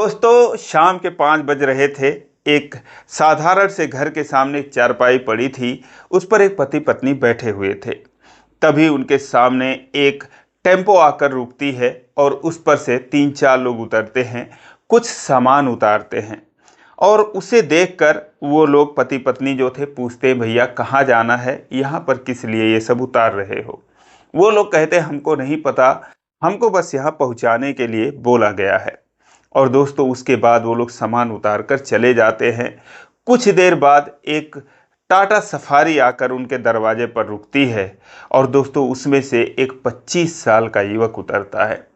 दोस्तों शाम के 5 बज रहे थे। एक साधारण से घर के सामने एक चारपाई पड़ी थी। उस पर एक पति पत्नी बैठे हुए थे। तभी उनके सामने एक टेम्पो आकर रुकती है और उस पर से 3-4 लोग उतरते हैं, कुछ सामान उतारते हैं। और उसे देखकर वो लोग पति पत्नी जो थे पूछते हैं, भैया कहाँ जाना है, यहाँ पर किस लिए ये सब उतार रहे हो। वो लोग कहते हैं, हमको नहीं पता, हमको बस यहाँ पहुँचाने के लिए बोला गया है। और दोस्तों उसके बाद वो लोग सामान उतार कर चले जाते हैं। कुछ देर बाद एक टाटा सफारी आकर उनके दरवाजे पर रुकती है और दोस्तों उसमें से एक 25 साल का युवक उतरता है।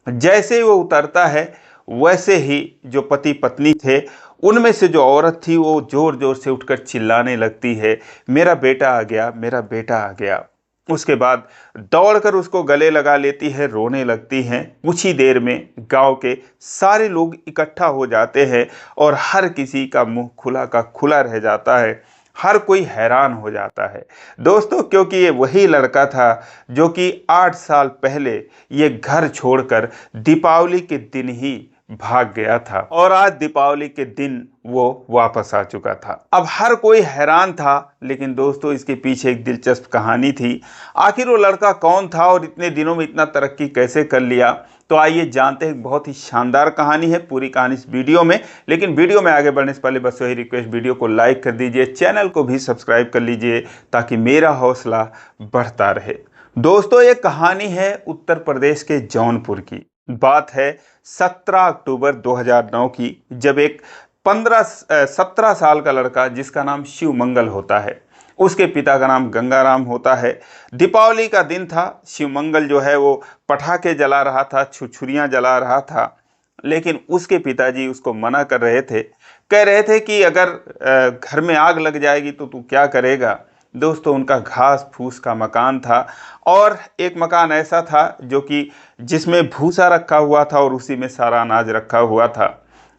जैसे ही वो उतरता है वैसे ही जो पति पत्नी थे उनमें से जो औरत थी वो जोर जोर से उठकर चिल्लाने लगती है, मेरा बेटा आ गया, मेरा बेटा आ गया। उसके बाद दौड़कर उसको गले लगा लेती है, रोने लगती हैं। कुछ ही देर में गांव के सारे लोग इकट्ठा हो जाते हैं और हर किसी का मुंह खुला का खुला रह जाता है। हर कोई हैरान हो जाता है दोस्तों, क्योंकि ये वही लड़का था जो कि 8 साल पहले ये घर छोड़कर दीपावली के दिन ही भाग गया था और आज दीपावली के दिन वो वापस आ चुका था। अब हर कोई हैरान था, लेकिन दोस्तों इसके पीछे एक दिलचस्प कहानी थी। आखिर वो लड़का कौन था और इतने दिनों में इतना तरक्की कैसे कर लिया, तो आइए जानते हैं। बहुत ही शानदार कहानी है, पूरी कहानी इस वीडियो में। लेकिन वीडियो में आगे बढ़ने से पहले बस वही रिक्वेस्ट, वीडियो को लाइक कर दीजिए, चैनल को भी सब्सक्राइब कर लीजिए ताकि मेरा हौसला बढ़ता रहे। दोस्तों ये कहानी है उत्तर प्रदेश के जौनपुर की। बात है 17 अक्टूबर 2009 की, जब एक 17 साल का लड़का जिसका नाम शिवमंगल होता है, उसके पिता का नाम गंगाराम होता है। दीपावली का दिन था। शिवमंगल जो है वो पटाखे जला रहा था, छुरछुरियाँ जला रहा था, लेकिन उसके पिताजी उसको मना कर रहे थे। कह रहे थे कि अगर घर में आग लग जाएगी तो तू क्या करेगा। दोस्तों उनका घास फूस का मकान था और एक मकान ऐसा था जो कि जिसमें भूसा रखा हुआ था और उसी में सारा अनाज रखा हुआ था।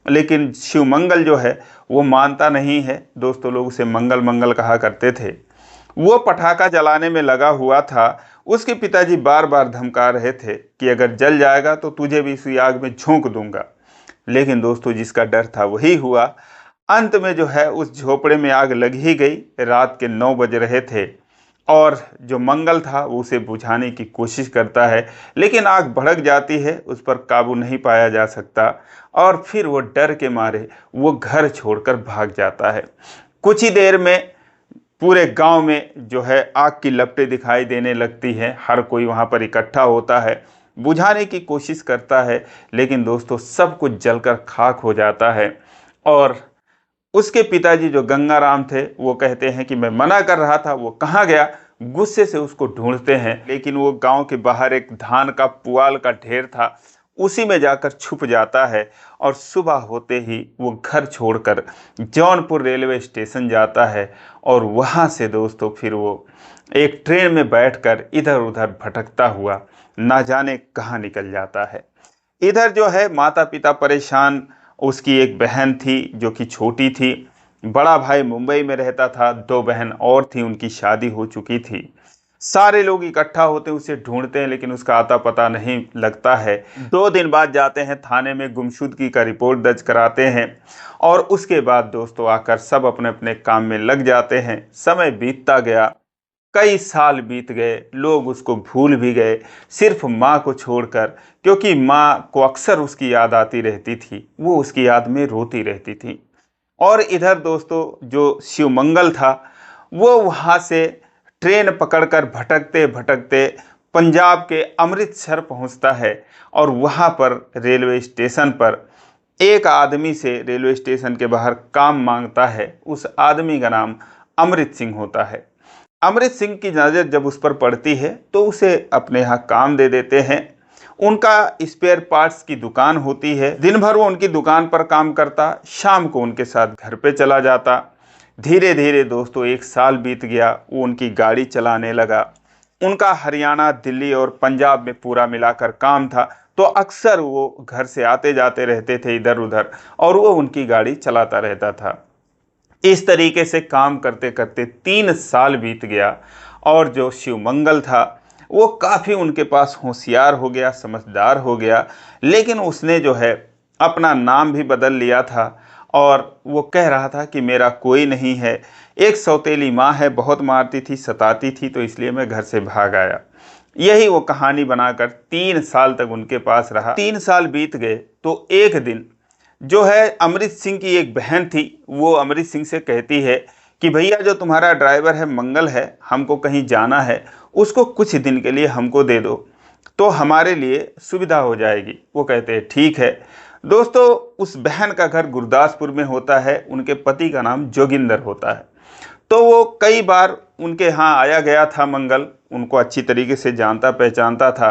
लेकिन शिवमंगल जो है वो मानता नहीं है। दोस्तों लोग उसे मंगल मंगल कहा करते थे। वो पटाखा जलाने में लगा हुआ था। उसके पिताजी बार बार धमका रहे थे कि अगर जल जाएगा तो तुझे भी इसी आग में झोंक दूंगा। लेकिन दोस्तों जिसका डर था वही हुआ। अंत में जो है उस झोपड़े में आग लग ही गई। रात के 9 बज रहे थे और जो मंगल था वो उसे बुझाने की कोशिश करता है, लेकिन आग भड़क जाती है, उस पर काबू नहीं पाया जा सकता और फिर वो डर के मारे वो घर छोड़कर भाग जाता है। कुछ ही देर में पूरे गांव में जो है आग की लपटें दिखाई देने लगती हैं। हर कोई वहां पर इकट्ठा होता है, बुझाने की कोशिश करता है, लेकिन दोस्तों सब कुछ जलकर खाक हो जाता है। और उसके पिताजी जो गंगाराम थे वो कहते हैं कि मैं मना कर रहा था, वो कहाँ गया। गुस्से से उसको ढूंढते हैं, लेकिन वो गांव के बाहर एक धान का पुआल का ढेर था, उसी में जाकर छुप जाता है। और सुबह होते ही वो घर छोड़कर जौनपुर रेलवे स्टेशन जाता है और वहाँ से दोस्तों फिर वो एक ट्रेन में बैठकर इधर उधर भटकता हुआ ना जाने कहाँ निकल जाता है। इधर जो है माता पिता परेशान। उसकी एक बहन थी जो कि छोटी थी, बड़ा भाई मुंबई में रहता था, 2 बहन और थी, उनकी शादी हो चुकी थी। सारे लोग इकट्ठा होते उसे ढूंढते हैं, लेकिन उसका आता पता नहीं लगता है। 2 दिन बाद जाते हैं थाने में, गुमशुदगी का रिपोर्ट दर्ज कराते हैं और उसके बाद दोस्तों आकर सब अपने अपने काम में लग जाते हैं। समय बीतता गया, कई साल बीत गए, लोग उसको भूल भी गए, सिर्फ माँ को छोड़कर, क्योंकि माँ को अक्सर उसकी याद आती रहती थी, वो उसकी याद में रोती रहती थी। और इधर दोस्तों जो शिवमंगल था वो वहाँ से ट्रेन पकड़कर भटकते भटकते पंजाब के अमृतसर पहुँचता है और वहाँ पर रेलवे स्टेशन पर एक आदमी से रेलवे स्टेशन के बाहर काम मांगता है। उस आदमी का नाम अमृत सिंह होता है। अमृत सिंह की नज़र जब उस पर पड़ती है तो उसे अपने यहाँ काम दे देते हैं। उनका स्पेयर पार्ट्स की दुकान होती है। दिन भर वो उनकी दुकान पर काम करता, शाम को उनके साथ घर पे चला जाता। धीरे धीरे दोस्तों 1 साल बीत गया, वो उनकी गाड़ी चलाने लगा। उनका हरियाणा, दिल्ली और पंजाब में पूरा मिलाकर काम था, तो अक्सर वो घर से आते जाते रहते थे इधर उधर और वो उनकी गाड़ी चलाता रहता था। इस तरीके से काम करते करते 3 साल बीत गया और जो शिवमंगल था वो काफ़ी उनके पास होशियार हो गया, समझदार हो गया। लेकिन उसने जो है अपना नाम भी बदल लिया था और वो कह रहा था कि मेरा कोई नहीं है, एक सौतेली माँ है, बहुत मारती थी, सताती थी, तो इसलिए मैं घर से भाग आया। यही वो कहानी बनाकर 3 साल तक उनके पास रहा। 3 साल बीत गए तो एक दिन जो है अमृत सिंह की एक बहन थी, वो अमृत सिंह से कहती है कि भैया जो तुम्हारा ड्राइवर है मंगल है, हमको कहीं जाना है, उसको कुछ दिन के लिए हमको दे दो तो हमारे लिए सुविधा हो जाएगी। वो कहते हैं ठीक है। दोस्तों, उस बहन का घर गुरदासपुर में होता है, उनके पति का नाम जोगिंदर होता है। तो वो कई बार उनके यहाँ आया गया था मंगल, उनको अच्छी तरीके से जानता पहचानता था।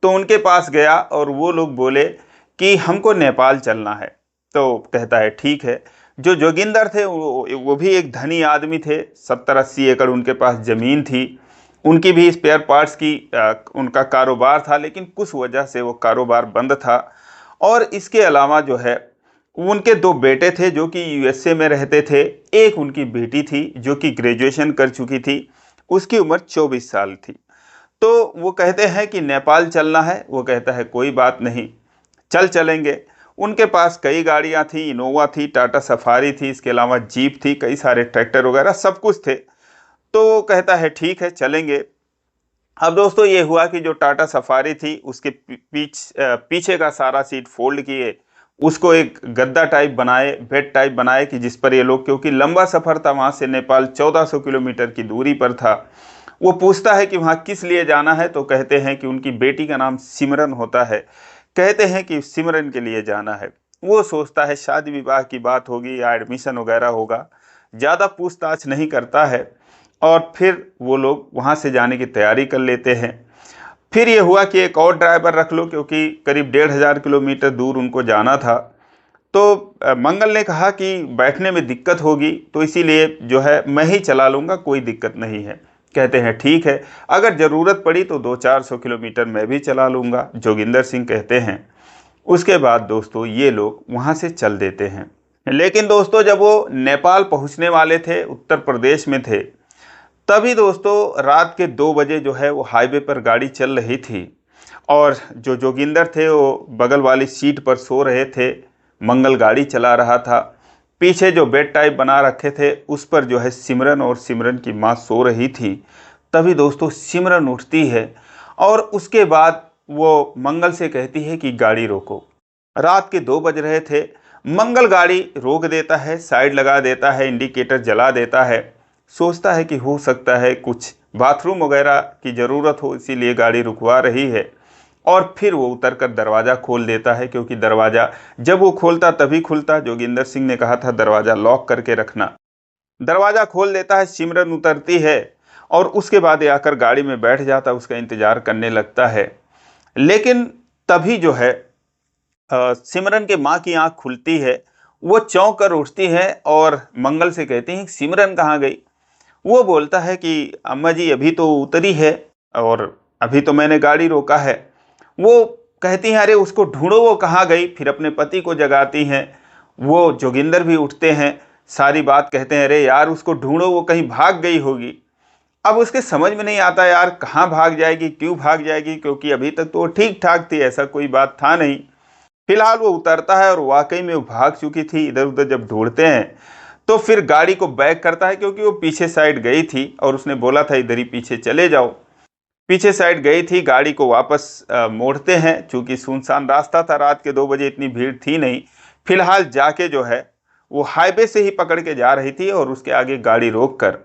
तो उनके पास गया और वो लोग बोले कि हमको नेपाल चलना है। तो कहता है ठीक है। जो जोगिंदर थे वो भी एक धनी आदमी थे, 70-80 एकड़ उनके पास ज़मीन थी। उनकी भी स्पेयर पार्ट्स की उनका कारोबार था, लेकिन कुछ वजह से वो कारोबार बंद था। और इसके अलावा जो है उनके 2 बेटे थे जो कि यूएसए में रहते थे। एक उनकी बेटी थी जो कि ग्रेजुएशन कर चुकी थी, उसकी उम्र 24 साल थी। तो वो कहते हैं कि नेपाल चलना है। वो कहता है कोई बात नहीं, चलेंगे। उनके पास कई गाड़ियां थी, इनोवा थी, टाटा सफारी थी, इसके अलावा जीप थी, कई सारे ट्रैक्टर वगैरह सब कुछ थे। तो वो कहता है ठीक है चलेंगे। अब दोस्तों ये हुआ कि जो टाटा सफारी थी उसके पीछे का सारा सीट फोल्ड किए, उसको एक गद्दा टाइप बनाए, बेड टाइप बनाए कि जिस पर ये लोग, क्योंकि लंबा सफ़र था वहाँ से नेपाल 1400 किलोमीटर की दूरी पर था। वो पूछता है कि वहाँ किस लिए जाना है, तो कहते हैं कि उनकी बेटी का नाम सिमरन होता है। कहते हैं कि सिमरन के लिए जाना है। वो सोचता है शादी विवाह की बात होगी या एडमिशन वगैरह होगा, ज़्यादा पूछताछ नहीं करता है और फिर वो लोग वहाँ से जाने की तैयारी कर लेते हैं। फिर ये हुआ कि एक और ड्राइवर रख लो, क्योंकि करीब 1500 किलोमीटर दूर उनको जाना था। तो मंगल ने कहा कि बैठने में दिक्कत होगी, तो इसीलिए जो है मैं ही चला लूँगा, कोई दिक्कत नहीं है। कहते हैं ठीक है, अगर ज़रूरत पड़ी तो 200-400 किलोमीटर मैं भी चला लूँगा, जोगिंदर सिंह कहते हैं। उसके बाद दोस्तों ये लोग वहाँ से चल देते हैं। लेकिन दोस्तों जब वो नेपाल पहुँचने वाले थे, उत्तर प्रदेश में थे, तभी दोस्तों रात के 2 बजे जो है वो हाईवे पर गाड़ी चल रही थी और जो जोगिंदर थे वो बगल वाली सीट पर सो रहे थे, मंगल गाड़ी चला रहा था। पीछे जो बेड टाइप बना रखे थे उस पर जो है सिमरन और सिमरन की माँ सो रही थी। तभी दोस्तों सिमरन उठती है और उसके बाद वो मंगल से कहती है कि गाड़ी रोको। रात के 2 बज रहे थे। मंगल गाड़ी रोक देता है, साइड लगा देता है, इंडिकेटर जला देता है। सोचता है कि हो सकता है कुछ बाथरूम वगैरह की ज़रूरत हो, इसीलिए गाड़ी रुकवा रही है। और फिर वो उतरकर दरवाज़ा खोल देता है, क्योंकि दरवाज़ा जब वो खोलता तभी खुलता। जोगिंदर सिंह ने कहा था दरवाज़ा लॉक करके रखना। दरवाज़ा खोल देता है, सिमरन उतरती है और उसके बाद ये आकर गाड़ी में बैठ जाता, उसका इंतज़ार करने लगता है। लेकिन तभी जो है सिमरन के माँ की आंख खुलती है। वो चौंक कर उठती है और मंगल से कहती हैं सिमरन कहाँ गई। वो बोलता है कि अम्मा जी अभी तो उतरी है और अभी तो मैंने गाड़ी रोका है। वो कहती हैं अरे उसको ढूंढो, वो कहाँ गई। फिर अपने पति को जगाती हैं। वो जोगिंदर भी उठते हैं, सारी बात कहते हैं अरे यार उसको ढूंढो, वो कहीं भाग गई होगी। अब उसके समझ में नहीं आता यार कहाँ भाग जाएगी, क्यों भाग जाएगी, क्योंकि अभी तक तो वो ठीक ठाक थी, ऐसा कोई बात था नहीं। फिलहाल वो उतरता है और वाकई में वो भाग चुकी थी। इधर उधर जब ढूंढते हैं तो फिर गाड़ी को बैक करता है, क्योंकि वो पीछे साइड गई थी और उसने बोला था इधर ही पीछे चले जाओ। पीछे साइड गई थी, गाड़ी को वापस मोड़ते हैं। चूंकि सुनसान रास्ता था, रात के 2 बजे इतनी भीड़ थी नहीं। फिलहाल जाके जो है वो हाईवे से ही पकड़ के जा रही थी और उसके आगे गाड़ी रोक कर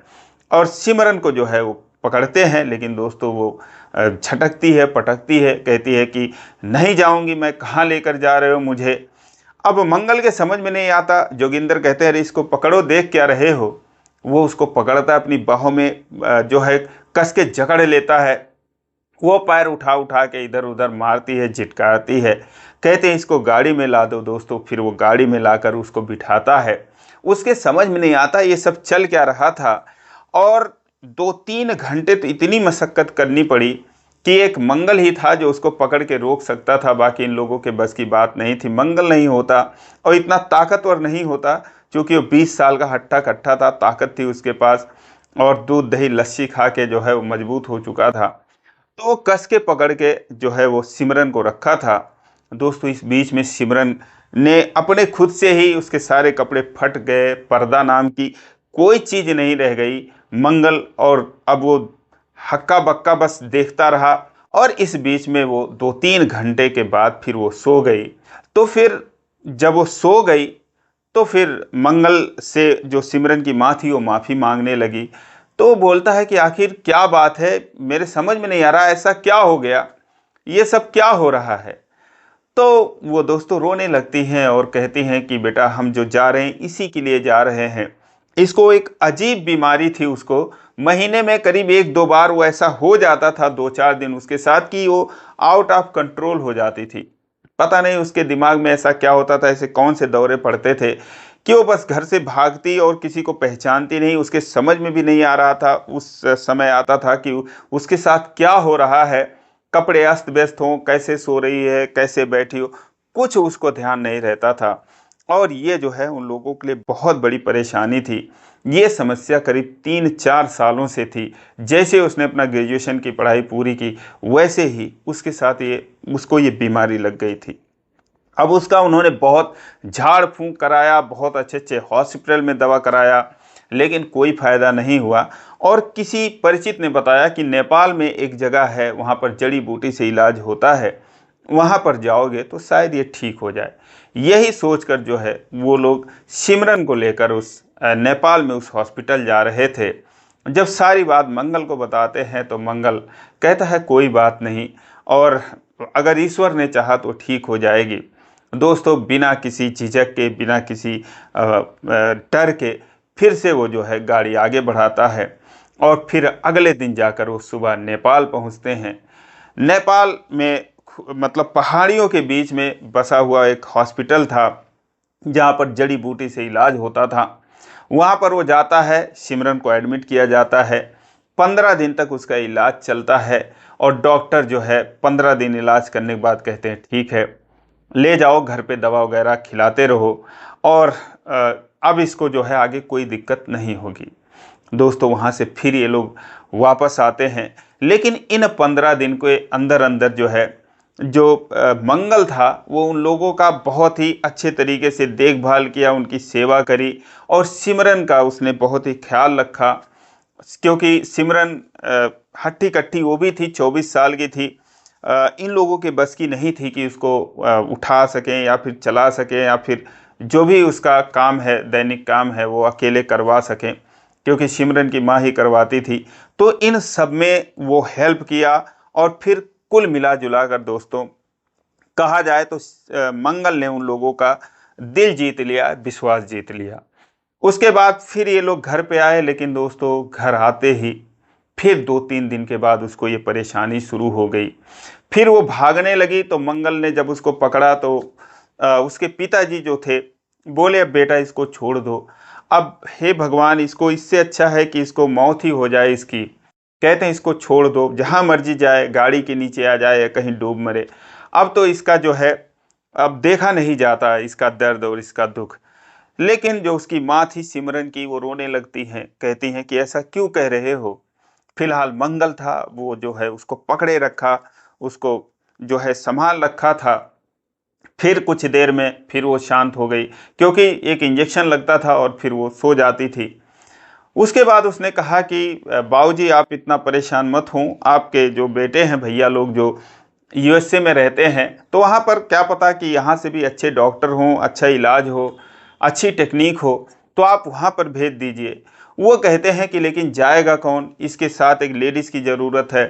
और सिमरन को जो है वो पकड़ते हैं। लेकिन दोस्तों वो झटकती है, पटकती है, कहती है कि नहीं जाऊंगी मैं, कहाँ लेकर जा रहे हो मुझे। अब मंगल के समझ में नहीं आता। जोगिंदर कहते हैं अरे इसको पकड़ो, देख क्या रहे हो। वो उसको पकड़ता है, अपनी बाहों में जो है कस के जकड़ लेता है। वो पैर उठा उठा के इधर उधर मारती है, झिटकारती है। कहते हैं इसको गाड़ी में ला दो। दोस्तों फिर वो गाड़ी में लाकर उसको बिठाता है। उसके समझ में नहीं आता ये सब चल क्या रहा था। और 2-3 घंटे तो इतनी मशक्क़त करनी पड़ी कि एक मंगल ही था जो उसको पकड़ के रोक सकता था, बाकी इन लोगों के बस की बात नहीं थी। मंगल नहीं होता और इतना ताकतवर नहीं होता, क्योंकि वो 20 साल का हट्टा कट्टा था, ताकत थी उसके पास और दूध दही लस्सी खा के जो है वो मजबूत हो चुका था। तो वो कस के पकड़ के जो है वो सिमरन को रखा था। दोस्तों इस बीच में सिमरन ने अपने खुद से ही उसके सारे कपड़े फट गए, पर्दा नाम की कोई चीज़ नहीं रह गई मंगल। और अब वो हक्का बक्का बस देखता रहा। और इस बीच में वो 2-3 घंटे के बाद फिर वो सो गई। तो फिर जब वो सो गई तो फिर मंगल से जो सिमरन की माँ थी वो माफ़ी मांगने लगी। तो वो बोलता है कि आखिर क्या बात है, मेरे समझ में नहीं आ रहा, ऐसा क्या हो गया, ये सब क्या हो रहा है। तो वो दोस्तों रोने लगती हैं और कहती हैं कि बेटा हम जो जा रहे हैं इसी के लिए जा रहे हैं। इसको एक अजीब बीमारी थी, उसको महीने में करीब 1-2 बार वो ऐसा हो जाता था, 2-4 दिन उसके साथ, कि वो आउट ऑफ कंट्रोल हो जाती थी। पता नहीं उसके दिमाग में ऐसा क्या होता था, ऐसे कौन से दौरे पड़ते थे कि वो बस घर से भागती और किसी को पहचानती नहीं। उसके समझ में भी नहीं आ रहा था, उस समय आता था कि उसके साथ क्या हो रहा है, कपड़े अस्त व्यस्त हों, कैसे सो रही है, कैसे बैठी हो, कुछ उसको ध्यान नहीं रहता था। और ये जो है उन लोगों के लिए बहुत बड़ी परेशानी थी। ये समस्या करीब 3-4 सालों से थी। जैसे उसने अपना ग्रेजुएशन की पढ़ाई पूरी की, वैसे ही उसके साथ उसको ये बीमारी लग गई थी। अब उसका उन्होंने बहुत झाड़ फूंक कराया, बहुत अच्छे अच्छे हॉस्पिटल में दवा कराया, लेकिन कोई फ़ायदा नहीं हुआ। और किसी परिचित ने बताया कि नेपाल में एक जगह है, वहाँ पर जड़ी बूटी से इलाज होता है, वहाँ पर जाओगे तो शायद ये ठीक हो जाए। यही सोचकर जो है वो लोग सिमरन को लेकर उस नेपाल में उस हॉस्पिटल जा रहे थे। जब सारी बात मंगल को बताते हैं तो मंगल कहता है कोई बात नहीं, और अगर ईश्वर ने चाहा तो ठीक हो जाएगी। दोस्तों बिना किसी झिझक के, बिना किसी डर के फिर से वो जो है गाड़ी आगे बढ़ाता है। और फिर अगले दिन जाकर वो सुबह नेपाल पहुंचते हैं। नेपाल में मतलब पहाड़ियों के बीच में बसा हुआ एक हॉस्पिटल था जहाँ पर जड़ी बूटी से इलाज होता था। वहाँ पर वो जाता है, सिमरन को एडमिट किया जाता है। 15 दिन तक उसका इलाज चलता है और डॉक्टर जो है 15 दिन इलाज करने के बाद कहते हैं ठीक है, ले जाओ घर पे, दवा वगैरह खिलाते रहो और अब इसको जो है आगे कोई दिक्कत नहीं होगी। दोस्तों वहाँ से फिर ये लोग वापस आते हैं, लेकिन इन 15 दिन के अंदर अंदर जो है जो मंगल था वो उन लोगों का बहुत ही अच्छे तरीके से देखभाल किया, उनकी सेवा करी और सिमरन का उसने बहुत ही ख्याल रखा। क्योंकि सिमरन हट्टी कट्टी वो भी थी, 24 साल की थी। इन लोगों के बस की नहीं थी कि उसको उठा सकें या फिर चला सकें या फिर जो भी उसका काम है, दैनिक काम है, वो अकेले करवा सकें, क्योंकि सिमरन की माँ ही करवाती थी। तो इन सब में वो हेल्प किया और फिर कुल मिला जुला कर दोस्तों कहा जाए तो मंगल ने उन लोगों का दिल जीत लिया, विश्वास जीत लिया। उसके बाद फिर ये लोग घर पे आए, लेकिन दोस्तों घर आते ही फिर 2-3 दिन के बाद उसको ये परेशानी शुरू हो गई। फिर वो भागने लगी तो मंगल ने जब उसको पकड़ा तो उसके पिताजी जो थे बोले अब बेटा इसको छोड़ दो। अब हे भगवान, इसको इससे अच्छा है कि इसको मौत ही हो जाए इसकी। कहते हैं इसको छोड़ दो, जहाँ मर्जी जाए, गाड़ी के नीचे आ जाए या कहीं डूब मरे। अब तो इसका जो है अब देखा नहीं जाता इसका दर्द और इसका दुख। लेकिन जो उसकी माँ थी सिमरन की, वो रोने लगती हैं, कहती हैं कि ऐसा क्यों कह रहे हो। फिलहाल मंगल था वो जो है उसको पकड़े रखा, उसको जो है संभाल रखा था। फिर कुछ देर में फिर वो शांत हो गई, क्योंकि एक इंजेक्शन लगता था और फिर वो सो जाती थी। उसके बाद उसने कहा कि बाबूजी आप इतना परेशान मत हों, आपके जो बेटे हैं भैया लोग जो यूएसए में रहते हैं, तो वहाँ पर क्या पता कि यहाँ से भी अच्छे डॉक्टर हों, अच्छा इलाज हो, अच्छी टेक्निक हो, तो आप वहाँ पर भेज दीजिए। वो कहते हैं कि लेकिन जाएगा कौन, इसके साथ एक लेडीज़ की ज़रूरत है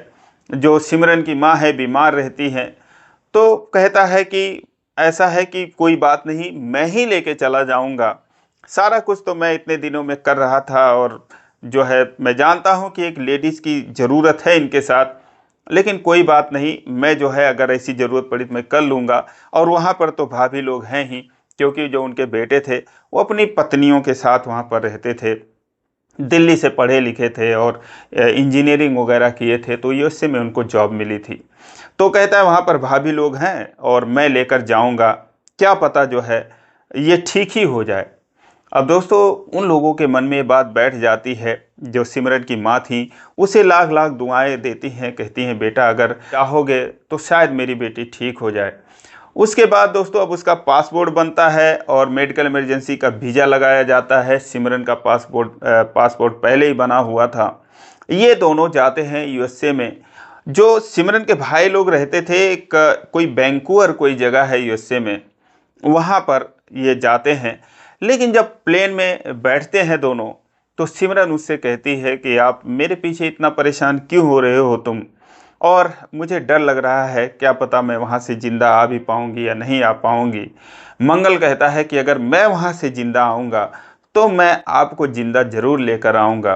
जो सिमरन की माँ है, बीमार रहती हैं। तो कहता है कि ऐसा है कि कोई बात नहीं, मैं ही लेके चला जाऊंगा, सारा कुछ तो मैं इतने दिनों में कर रहा था और जो है मैं जानता हूं कि एक लेडीज़ की ज़रूरत है इनके साथ, लेकिन कोई बात नहीं, मैं जो है अगर ऐसी ज़रूरत पड़ी तो मैं कर लूँगा। और वहाँ पर तो भाभी लोग हैं ही, क्योंकि जो उनके बेटे थे वो अपनी पत्नियों के साथ वहाँ पर रहते थे, दिल्ली से पढ़े लिखे थे और इंजीनियरिंग वगैरह किए थे, तो यूएसए में उनको जॉब मिली थी। तो कहता है वहाँ पर भाभी लोग हैं और मैं लेकर जाऊँगा, क्या पता जो है ये ठीक ही हो जाए। अब दोस्तों उन लोगों के मन में ये बात बैठ जाती है। जो सिमरन की माँ थी उसे लाख लाख दुआएं देती हैं, कहती हैं बेटा अगर चाहोगे तो शायद मेरी बेटी ठीक हो जाए। उसके बाद दोस्तों अब उसका पासपोर्ट बनता है और मेडिकल इमरजेंसी का वीज़ा लगाया जाता है। सिमरन का पासपोर्ट पहले ही बना हुआ था। ये दोनों जाते हैं यूएसए में। जो सिमरन के भाई लोग रहते थे, एक कोई वैंकूवर कोई जगह है यूएसए में, वहाँ पर ये जाते हैं। लेकिन जब प्लेन में बैठते हैं दोनों, तो सिमरन उससे कहती है कि आप मेरे पीछे इतना परेशान क्यों हो रहे हो तुम, और मुझे डर लग रहा है, क्या पता मैं वहाँ से ज़िंदा आ भी पाऊँगी या नहीं आ पाऊँगी। मंगल कहता है कि अगर मैं वहाँ से ज़िंदा आऊँगा तो मैं आपको ज़िंदा ज़रूर लेकर आऊँगा,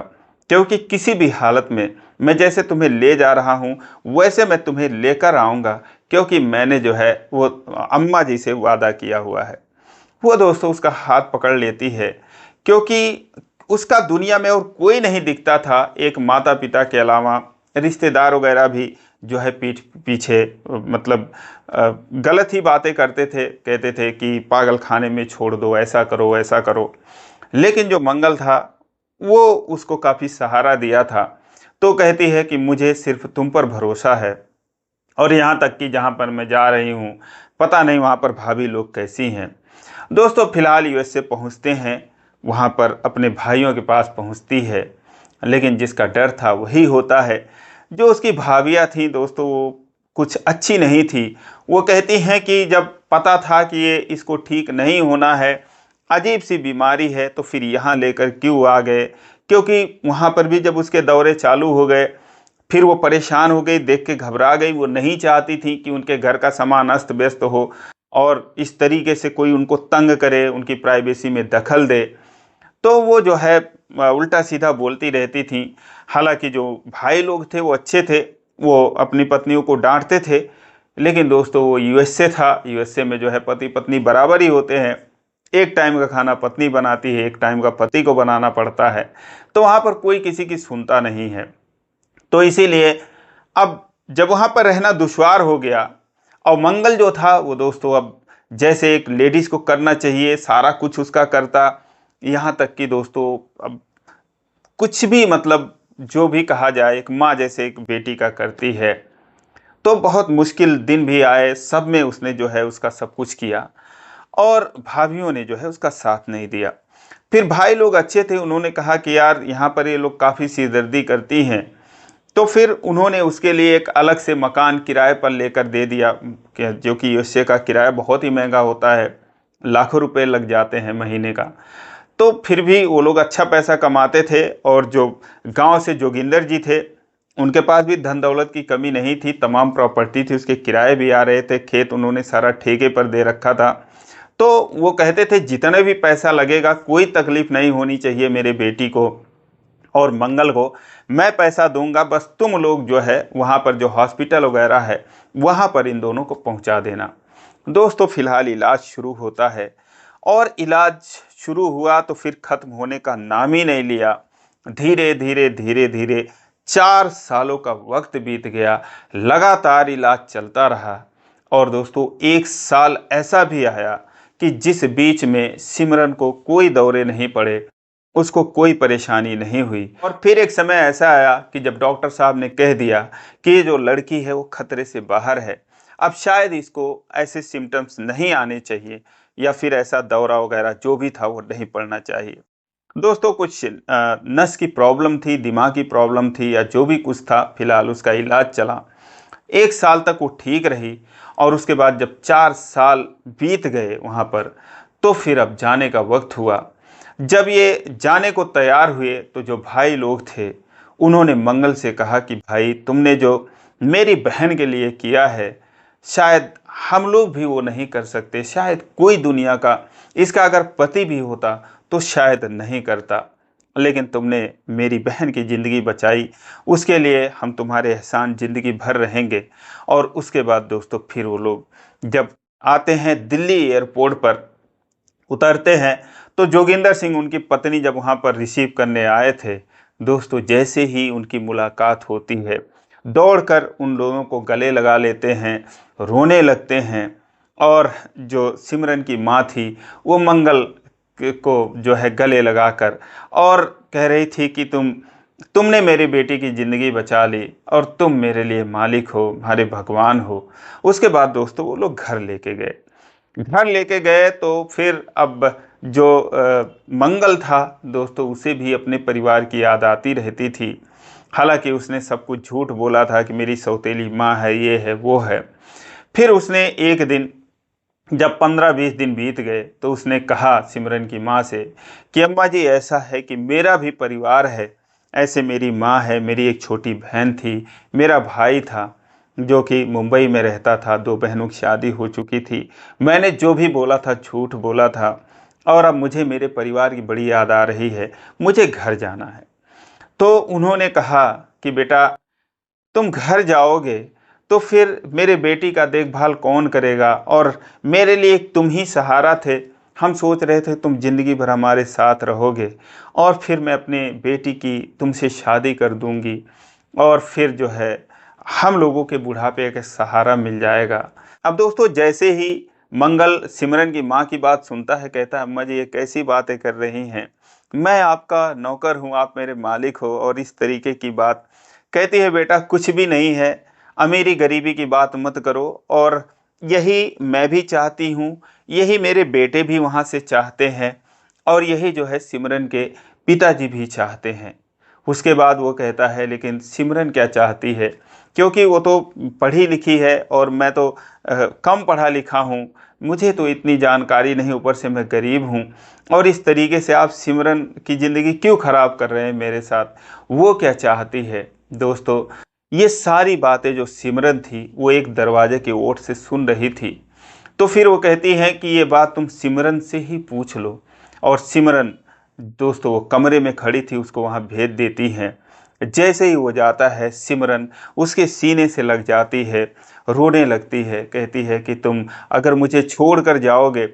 क्योंकि किसी भी हालत में मैं जैसे तुम्हें ले जा रहा हूँ वैसे मैं तुम्हें लेकर आऊँगा, क्योंकि मैंने जो है वो अम्मा जी से वादा किया हुआ है। वो दोस्तों उसका हाथ पकड़ लेती है, क्योंकि उसका दुनिया में और कोई नहीं दिखता था, एक माता पिता के अलावा रिश्तेदार वगैरह भी जो है पीठ पीछे मतलब गलत ही बातें करते थे, कहते थे कि पागल खाने में छोड़ दो, ऐसा करो ऐसा करो। लेकिन जो मंगल था वो उसको काफ़ी सहारा दिया था। तो कहती है कि मुझे सिर्फ तुम पर भरोसा है, और यहाँ तक कि जहाँ पर मैं जा रही हूँ पता नहीं वहाँ पर भाभी लोग कैसी हैं। दोस्तों फिलहाल यूएसए पहुँचते हैं, वहाँ पर अपने भाइयों के पास पहुँचती है। लेकिन जिसका डर था वही होता है। जो उसकी भाभियाँ थीं दोस्तों, वो कुछ अच्छी नहीं थी। वो कहती हैं कि जब पता था कि ये इसको ठीक नहीं होना है, अजीब सी बीमारी है, तो फिर यहाँ लेकर क्यों आ गए। क्योंकि वहाँ पर भी जब उसके दौरे चालू हो गए, फिर वो परेशान हो गई, देख के घबरा गई। वो नहीं चाहती थी कि उनके घर का सामान अस्त व्यस्त हो और इस तरीके से कोई उनको तंग करे, उनकी प्राइवेसी में दखल दे। तो वो जो है उल्टा सीधा बोलती रहती थी। हालांकि जो भाई लोग थे वो अच्छे थे, वो अपनी पत्नियों को डांटते थे। लेकिन दोस्तों वो यूएसए था, यूएसए में जो है पति पत्नी बराबर ही होते हैं। एक टाइम का खाना पत्नी बनाती है, एक टाइम का पति को बनाना पड़ता है। तो वहाँ पर कोई किसी की सुनता नहीं है। तो इसीलिए अब जब वहाँ पर रहना दुश्वार हो गया, और मंगल जो था वो दोस्तों अब जैसे एक लेडीज़ को करना चाहिए सारा कुछ उसका करता। यहाँ तक कि दोस्तों अब कुछ भी मतलब जो भी कहा जाए, एक माँ जैसे एक बेटी का करती है। तो बहुत मुश्किल दिन भी आए, सब में उसने जो है उसका सब कुछ किया, और भाभीियों ने जो है उसका साथ नहीं दिया। फिर भाई लोग अच्छे थे, उन्होंने कहा कि यार यहाँ पर ये लोग काफ़ी सिरदर्दी करती हैं। तो फिर उन्होंने उसके लिए एक अलग से मकान किराए पर लेकर दे दिया, जो कि यूएसए का किराया बहुत ही महंगा होता है, लाखों रुपए लग जाते हैं महीने का। तो फिर भी वो लोग अच्छा पैसा कमाते थे, और जो गांव से जोगिंदर जी थे उनके पास भी धन दौलत की कमी नहीं थी, तमाम प्रॉपर्टी थी, उसके किराए भी आ रहे थे, खेत उन्होंने सारा ठेके पर दे रखा था। तो वो कहते थे जितने भी पैसा लगेगा कोई तकलीफ नहीं होनी चाहिए मेरे बेटी को और मंगल को, मैं पैसा दूंगा, बस तुम लोग जो है वहाँ पर जो हॉस्पिटल वगैरह है वहाँ पर इन दोनों को पहुँचा देना। दोस्तों फिलहाल इलाज शुरू होता है, और इलाज शुरू हुआ तो फिर ख़त्म होने का नाम ही नहीं लिया। धीरे धीरे धीरे धीरे 4 सालों का वक्त बीत गया, लगातार इलाज चलता रहा। और दोस्तों 1 साल ऐसा भी आया कि जिस बीच में सिमरन को कोई दौरे नहीं पड़े, उसको कोई परेशानी नहीं हुई। और फिर एक समय ऐसा आया कि जब डॉक्टर साहब ने कह दिया कि ये जो लड़की है वो खतरे से बाहर है, अब शायद इसको ऐसे सिम्टम्स नहीं आने चाहिए, या फिर ऐसा दौरा वगैरह जो भी था वो नहीं पड़ना चाहिए। दोस्तों कुछ नस की प्रॉब्लम थी, दिमाग की प्रॉब्लम थी, या जो भी कुछ था, फिलहाल उसका इलाज चला। 1 साल तक वो ठीक रही, और उसके बाद जब 4 साल बीत गए वहाँ पर, तो फिर अब जाने का वक्त हुआ। जब ये जाने को तैयार हुए तो जो भाई लोग थे उन्होंने मंगल से कहा कि भाई तुमने जो मेरी बहन के लिए किया है, शायद हम लोग भी वो नहीं कर सकते, शायद कोई दुनिया का इसका अगर पति भी होता तो शायद नहीं करता, लेकिन तुमने मेरी बहन की ज़िंदगी बचाई, उसके लिए हम तुम्हारे एहसान ज़िंदगी भर रहेंगे। और उसके बाद दोस्तों फिर वो लोग जब आते हैं दिल्ली एयरपोर्ट पर उतरते हैं, तो जोगिंदर सिंह उनकी पत्नी जब वहाँ पर रिसीव करने आए थे, दोस्तों जैसे ही उनकी मुलाकात होती है, दौड़कर उन लोगों को गले लगा लेते हैं, रोने लगते हैं। और जो सिमरन की माँ थी वो मंगल को जो है गले लगाकर और कह रही थी कि तुम तुमने मेरी बेटी की ज़िंदगी बचा ली और तुम मेरे लिए मालिक हो, हमारे भगवान हो। उसके बाद दोस्तों वो लोग घर लेके गए। घर लेके गए तो फिर अब जो मंगल था दोस्तों, उसे भी अपने परिवार की याद आती रहती थी। हालांकि उसने सब कुछ झूठ बोला था कि मेरी सौतेली माँ है, ये है, वो है। फिर उसने एक दिन, जब 15-20 दिन बीत गए, तो उसने कहा सिमरन की माँ से कि अम्मा जी, ऐसा है कि मेरा भी परिवार है। ऐसे मेरी माँ है, मेरी एक छोटी बहन थी, मेरा भाई था जो कि मुंबई में रहता था, 2 बहनों की शादी हो चुकी थी। मैंने जो भी बोला था झूठ बोला था, और अब मुझे मेरे परिवार की बड़ी याद आ रही है, मुझे घर जाना है। तो उन्होंने कहा कि बेटा, तुम घर जाओगे तो फिर मेरे बेटी का देखभाल कौन करेगा, और मेरे लिए एक तुम ही सहारा थे। हम सोच रहे थे तुम जिंदगी भर हमारे साथ रहोगे, और फिर मैं अपने बेटी की तुमसे शादी कर दूंगी, और फिर जो है हम लोगों के बुढ़ापे का सहारा मिल जाएगा। अब दोस्तों, जैसे ही मंगल सिमरन की माँ की बात सुनता है, कहता है अम्मा जी, ये कैसी बातें कर रही हैं, मैं आपका नौकर हूँ, आप मेरे मालिक हो, और इस तरीके की बात। कहती है बेटा, कुछ भी नहीं है, अमीरी गरीबी की बात मत करो, और यही मैं भी चाहती हूँ, यही मेरे बेटे भी वहाँ से चाहते हैं, और यही जो है सिमरन के पिताजी भी चाहते हैं। उसके बाद वो कहता है लेकिन सिमरन क्या चाहती है, क्योंकि वो तो पढ़ी लिखी है और मैं तो कम पढ़ा लिखा हूँ, मुझे तो इतनी जानकारी नहीं, ऊपर से मैं गरीब हूँ, और इस तरीके से आप सिमरन की ज़िंदगी क्यों ख़राब कर रहे हैं मेरे साथ, वो क्या चाहती है। दोस्तों, ये सारी बातें जो सिमरन थी वो एक दरवाजे की ओट से सुन रही थी। तो फिर वो कहती है कि ये बात तुम सिमरन से ही पूछ लो, और सिमरन दोस्तों वो कमरे में खड़ी थी, उसको वहाँ भेज देती हैं। जैसे ही वो जाता है, सिमरन उसके सीने से लग जाती है, रोने लगती है, कहती है कि तुम अगर मुझे छोड़ कर जाओगे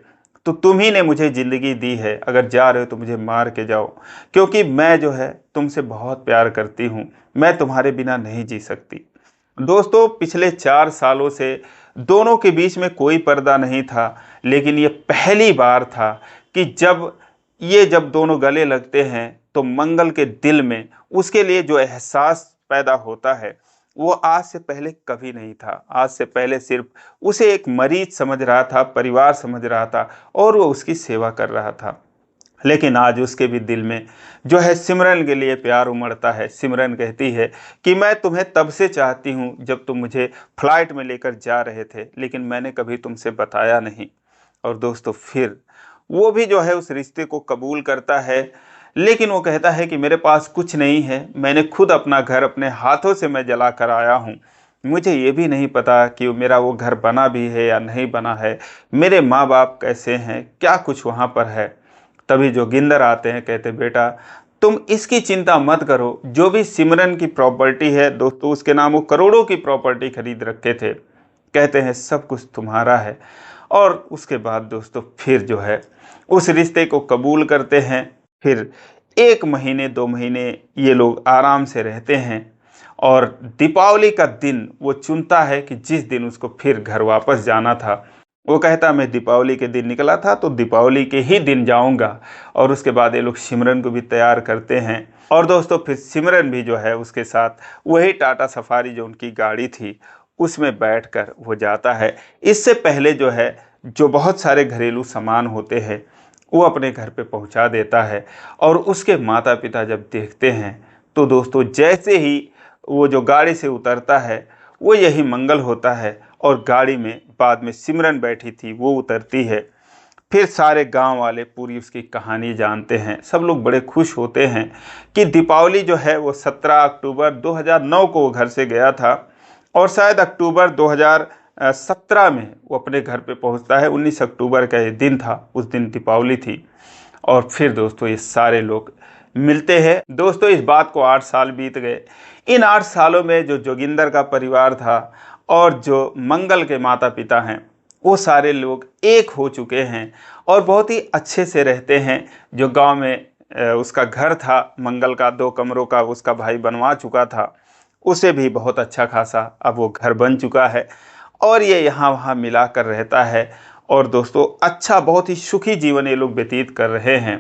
तो तुम ही ने मुझे ज़िंदगी दी है, अगर जा रहे हो तो मुझे मार के जाओ, क्योंकि मैं जो है तुमसे बहुत प्यार करती हूँ, मैं तुम्हारे बिना नहीं जी सकती। दोस्तों, पिछले 4 सालों से दोनों के बीच में कोई पर्दा नहीं था, लेकिन ये पहली बार था कि जब दोनों गले लगते हैं तो मंगल के दिल में उसके लिए जो एहसास पैदा होता है, वो आज से पहले कभी नहीं था। आज से पहले सिर्फ उसे एक मरीज समझ रहा था, परिवार समझ रहा था, और वो उसकी सेवा कर रहा था। लेकिन आज उसके भी दिल में जो है सिमरन के लिए प्यार उमड़ता है। सिमरन कहती है कि मैं तुम्हें तब से चाहती हूँ जब तुम मुझे फ्लाइट में लेकर जा रहे थे, लेकिन मैंने कभी तुमसे बताया नहीं। और दोस्तों, फिर वो भी जो है उस रिश्ते को कबूल करता है, लेकिन वो कहता है कि मेरे पास कुछ नहीं है, मैंने खुद अपना घर अपने हाथों से मैं जला कर आया हूँ, मुझे ये भी नहीं पता कि मेरा वो घर बना भी है या नहीं बना है, मेरे माँ बाप कैसे हैं, क्या कुछ वहाँ पर है। तभी जोगिंदर आते हैं, कहते बेटा, तुम इसकी चिंता मत करो, जो भी सिमरन की प्रॉपर्टी है दोस्तों, उसके नाम वो करोड़ों की प्रॉपर्टी खरीद रखे थे, कहते हैं सब कुछ तुम्हारा है। और उसके बाद दोस्तों फिर जो है उस रिश्ते को कबूल करते हैं। फिर 1 महीने 2 महीने ये लोग आराम से रहते हैं, और दीपावली का दिन वो चुनता है कि जिस दिन उसको फिर घर वापस जाना था, वो कहता मैं दीपावली के दिन निकला था तो दीपावली के ही दिन जाऊंगा। और उसके बाद ये लोग सिमरन को भी तैयार करते हैं, और दोस्तों फिर सिमरन भी जो है उसके साथ वही टाटा सफारी जो उनकी गाड़ी थी उसमें बैठकर वो जाता है। इससे पहले जो है जो बहुत सारे घरेलू सामान होते हैं वो अपने घर पे पहुंचा देता है, और उसके माता पिता जब देखते हैं तो दोस्तों जैसे ही वो जो गाड़ी से उतरता है वो यही मंगल होता है, और गाड़ी में बाद में सिमरन बैठी थी वो उतरती है। फिर सारे गांव वाले पूरी उसकी कहानी जानते हैं, सब लोग बड़े खुश होते हैं कि दीपावली जो है वो 17 अक्टूबर 2009 को वो घर से गया था, और शायद अक्टूबर 2017 में वो अपने घर पे पहुंचता है। 19 अक्टूबर का ये दिन था, उस दिन दीपावली थी। और फिर दोस्तों ये सारे लोग मिलते हैं। दोस्तों, इस बात को 8 साल बीत गए। इन 8 सालों में जो जोगिंदर का परिवार था और जो मंगल के माता पिता हैं, वो सारे लोग एक हो चुके हैं और बहुत ही अच्छे से रहते हैं। जो गांव में उसका घर था मंगल का, 2 कमरों का, उसका भाई बनवा चुका था, उसे भी बहुत अच्छा खासा अब वो घर बन चुका है, और ये यहाँ वहाँ मिला कर रहता है। और दोस्तों अच्छा, बहुत ही सुखी जीवन ये लोग व्यतीत कर रहे हैं।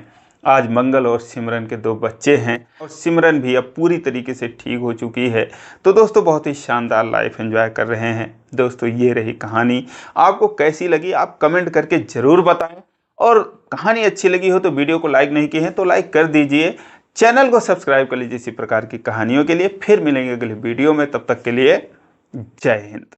आज मंगल और सिमरन के 2 बच्चे हैं और सिमरन भी अब पूरी तरीके से ठीक हो चुकी है। तो दोस्तों बहुत ही शानदार लाइफ एंजॉय कर रहे हैं। दोस्तों ये रही कहानी, आपको कैसी लगी आप कमेंट करके ज़रूर बताएं, और कहानी अच्छी लगी हो तो वीडियो को लाइक नहीं किए हैं तो लाइक कर दीजिए, चैनल को सब्सक्राइब कर लीजिए इसी प्रकार की कहानियों के लिए। फिर मिलेंगे अगले वीडियो में, तब तक के लिए जय हिंद।